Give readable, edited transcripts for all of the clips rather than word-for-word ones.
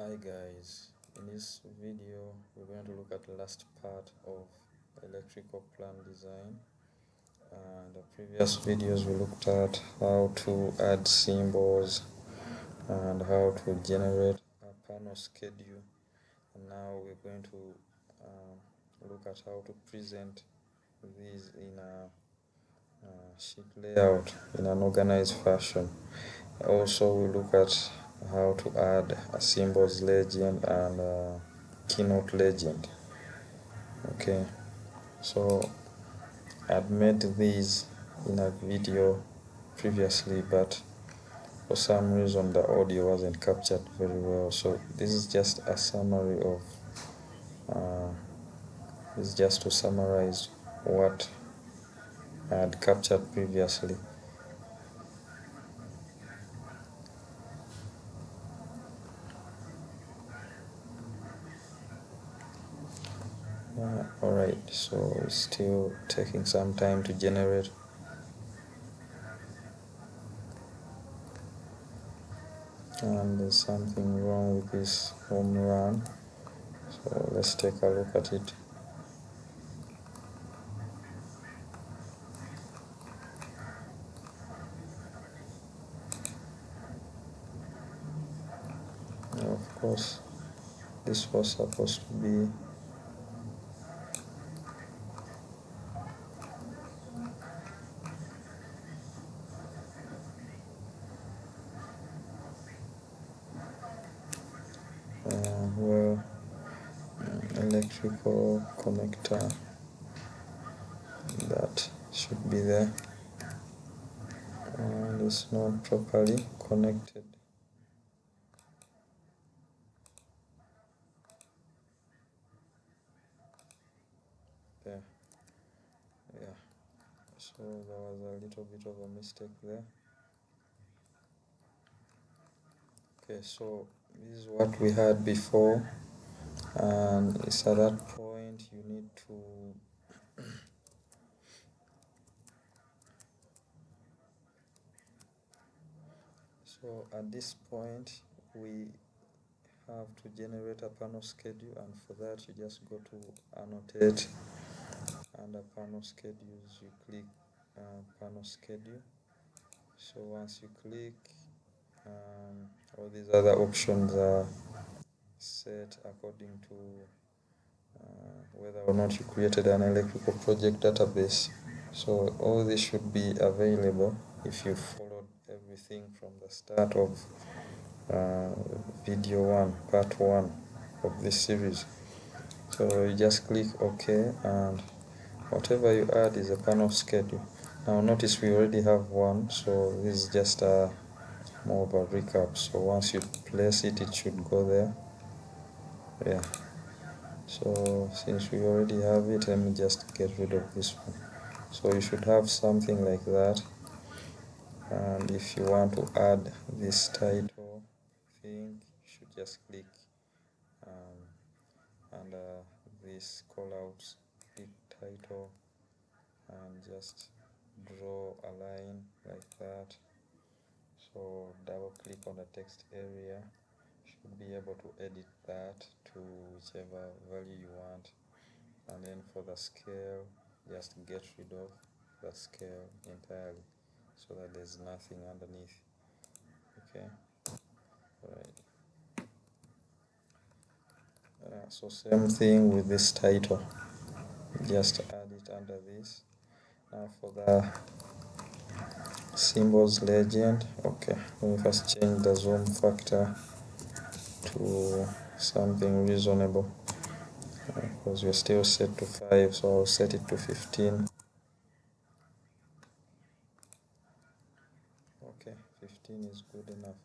Hi guys, in this video we're going to look at the last part of electrical plan design. And the previous videos we looked at how to add symbols and how to generate a panel schedule, and now we're going to look at how to present these in a sheet layout in an organized fashion. Also we look at how to add a symbols legend and a keynote legend. Okay, so I've made these in a video previously, but for some reason the audio wasn't captured very well, so this is just a summary of this is just to summarize what I had captured previously. Alright, so it's still taking some time to generate. And there's something wrong with this home run, so let's take a look at it. Of course, this was supposed to be electrical connector that should be there, and it's not properly connected. There, yeah, so there was a little bit of a mistake there. Okay, so this is what we had before, and it's at that point you need to so at this point we have to generate a panel schedule, and for that you just go to annotate. Under panel schedules you click panel schedule. So once you click, all these other options are set according to whether or not you created an electrical project database. So all this should be available if you followed everything from the start of video 1, part 1 of this series. So you just click OK, and whatever you add is a panel schedule. Now notice we already have one, so this is just a more of a recap. So once you place it, it should go there. Yeah, so since we already have it, let me just get rid of this one. So you should have something like that, and if you want to add this title thing, you should just click under this callouts, click title, and just draw a line like that. So double click on the text area, should be able to edit that to whichever value you want, and then for the scale just get rid of the scale entirely so that there's nothing underneath. Okay, right. So same thing with this title, just add it under this. Now for the symbols legend, okay, let me first change the zoom factor to something reasonable, because we're still set to 5, so I'll set it to 15. Okay, 15 is good enough.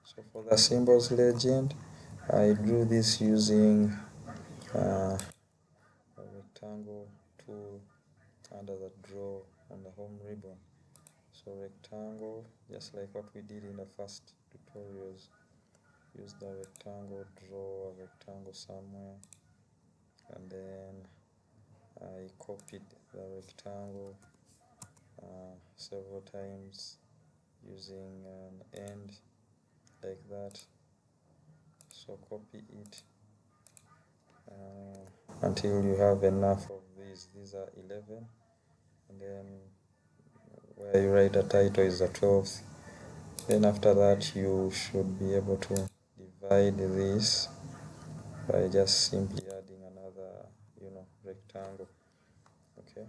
So for the symbols legend, I drew this using a rectangle tool under the draw on the home ribbon. So rectangle, just like what we did in the first tutorials, use the rectangle, draw a rectangle somewhere, and then I copied the rectangle several times using an end like that. so copy it until you have enough of these are 11, and then where you write a title is the 12th. Then after that you should be able to divide this by just simply adding another rectangle. Okay,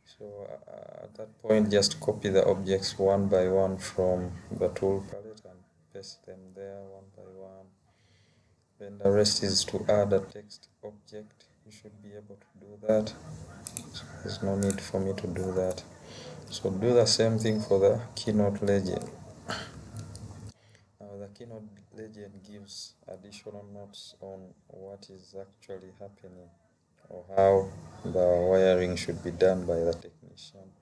so at that point just copy the objects one by one from the tool palette and paste them there one by one. Then the rest is to add a text object. You should be able to do that, so there's no need for me to do that. So do the same thing for the Keynote legend. Now the Keynote legend gives additional notes on what is actually happening or how the wiring should be done by the technician.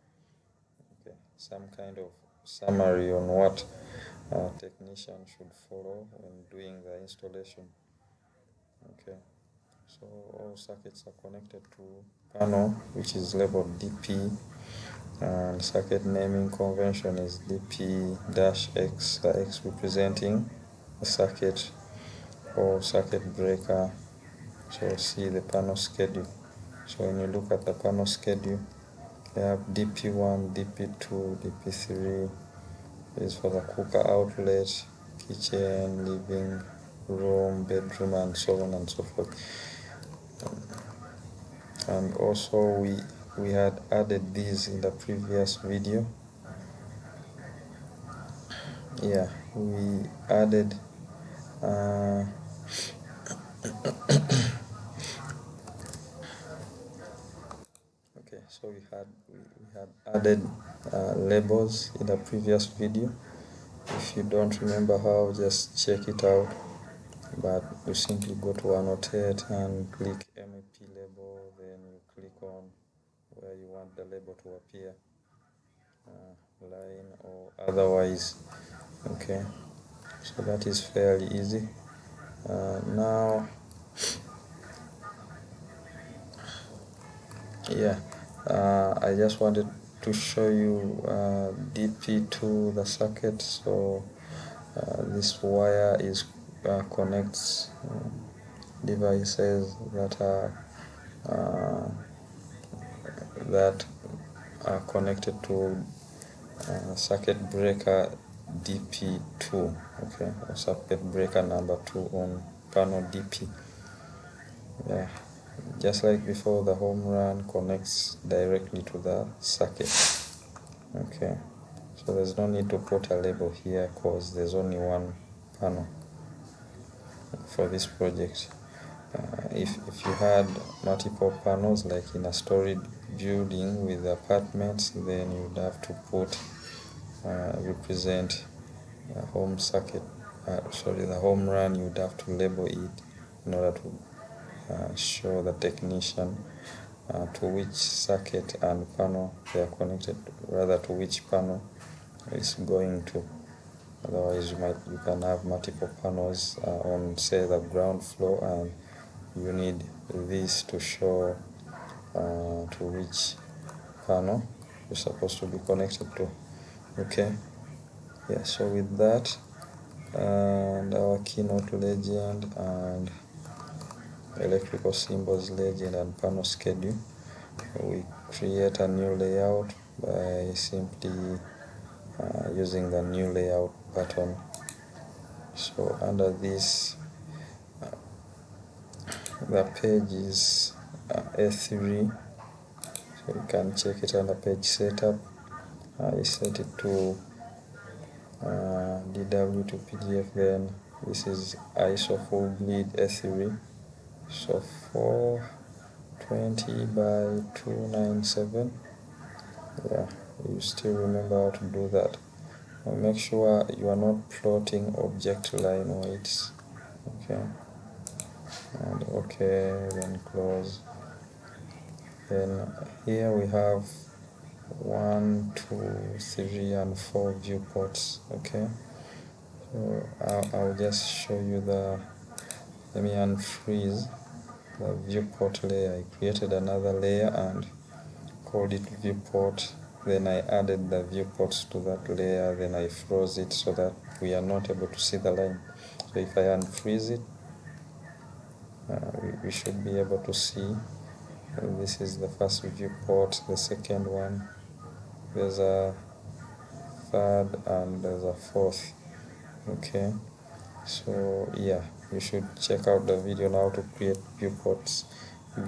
Okay, some kind of summary on what a technician should follow when doing the installation. Okay, so all circuits are connected to panel which is labeled DP, and circuit naming convention is DP-X, the X representing the circuit or circuit breaker. So see the panel schedule. So when you look at the panel schedule, you have DP1, DP2, DP3 is for the cooker outlet, kitchen, living room, bedroom, and so on and so forth. And also we had added these in the previous video. Yeah, we added okay, so we had added labels in the previous video. If you don't remember how, just check it out. But you simply go to annotate and click MEP label, then you click on where you want the label to appear, line or otherwise. Okay, so that is fairly easy. Now yeah, I just wanted to show you DP2, the circuit. So this wire is connects devices that are connected to circuit breaker DP2, okay, or circuit breaker number 2 on panel DP. Yeah, just like before, the home run connects directly to the circuit. Okay, so there's no need to put a label here because there's only one panel for this project. If you had multiple panels like in a storage building with apartments, then you would have to put represent home circuit, the home run. You would have to label it in order to show the technician to which circuit and panel they are connected, rather to which panel it's going to. Otherwise you can have multiple panels on, say, the ground floor, and you need this to show to which panel you're supposed to be connected to. Okay, yeah, so with that and our Keynote legend and electrical symbols legend and panel schedule, we create a new layout by simply using the new layout button. So under this the page is A3, so you can check it under page setup. I set it to DW to PDF. Then this is ISO full bleed A3, so 420 by 297. Yeah, you still remember how to do that. Now make sure you are not plotting object line weights. Okay, and okay, then close. Then here we have 1, 2, 3, and 4 viewports. Okay, so I'll just show you let me unfreeze the viewport layer. I created another layer and called it viewport. Then I added the viewports to that layer. Then I froze it so that we are not able to see the line. So if I unfreeze it, we should be able to see. This is the first viewport, the second one, there's a third, and there's a fourth. Okay, so yeah, you should check out the video now to create viewports.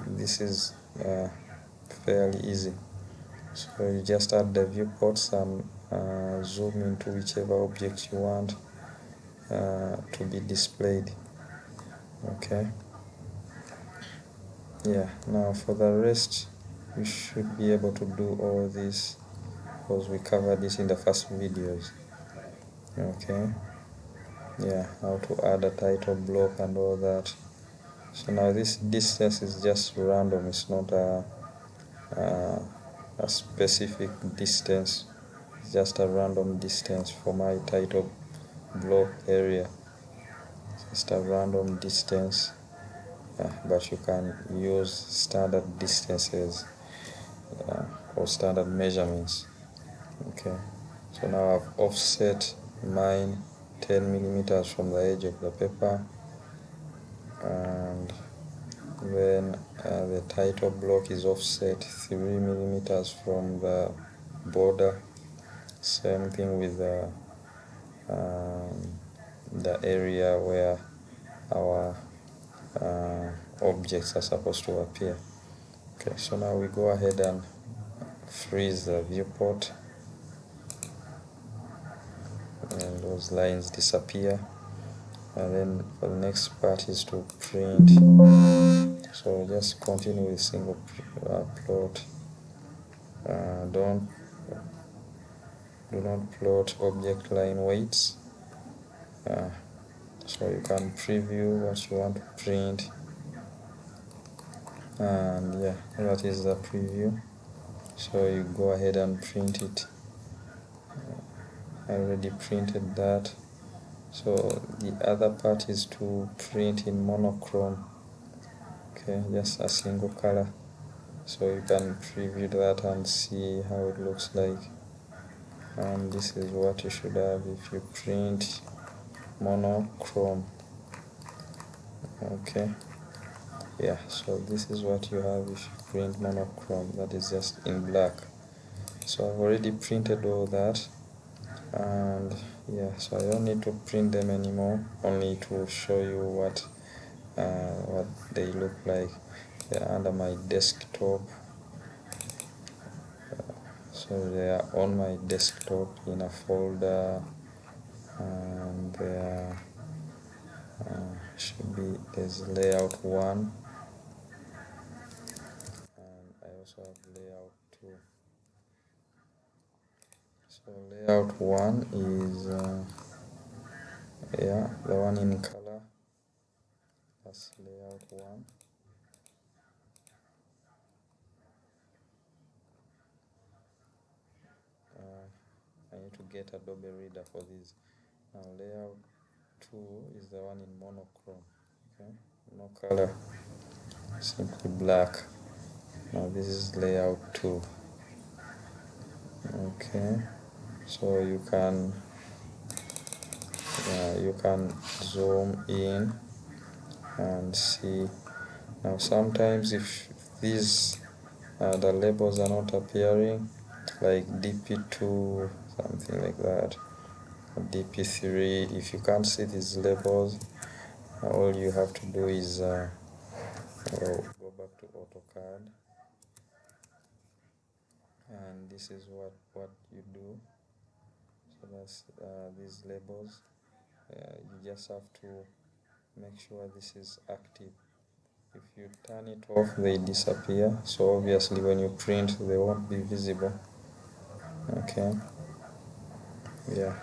This is fairly easy. So you just add the viewports and zoom into whichever object you want to be displayed. Okay, yeah, now for the rest you should be able to do all this because we covered this in the first videos. Okay, yeah, how to add a title block and all that. So now this distance is just random, it's not a specific distance, it's just a random distance for my title block area, just a random distance, but you can use standard distances or standard measurements. Okay, so now I've offset mine 10 millimeters from the edge of the paper, and then the title block is offset 3 millimeters from the border. Same thing with the area where our objects are supposed to appear. Okay, so now we go ahead and freeze the viewport, and those lines disappear. And then for the next part is to print. So just continue with single plot. Do not plot object line weights. So you can preview what you want to print, and yeah, that is the preview. So you go ahead and print it. I already printed that. So the other part is to print in monochrome. Okay, just a single color. So you can preview that and see how it looks like. And this is what you should have if you print monochrome. Okay, yeah, so this is what you have if you print monochrome, that is just in black. So I've already printed all that, and yeah, so I don't need to print them anymore, only to show you what they look like. They're under my desktop, so they are on my desktop in a folder, and there should be, there's layout 1, and I also have layout 2. So layout 1 is yeah, the one in color. That's layout 1. I need to get Adobe Reader for this. Now layout 2 is the one in monochrome. Okay, no color, simply black. Now this is layout 2. Okay, so you can zoom in and see. Now sometimes if these the labels are not appearing, like DP2, something like that, DP3, if you can't see these labels, all you have to do is go back to AutoCAD, and this is what you do. So that's these labels. You just have to make sure this is active. If you turn it off, they disappear, so obviously when you print they won't be visible. Okay, yeah,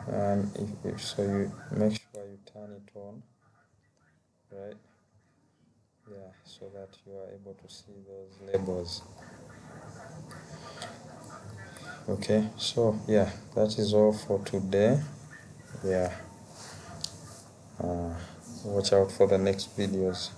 and if so, you make sure you turn it on, right? Yeah, so that you are able to see those labels. Okay, so yeah, that is all for today. Yeah, watch out for the next videos.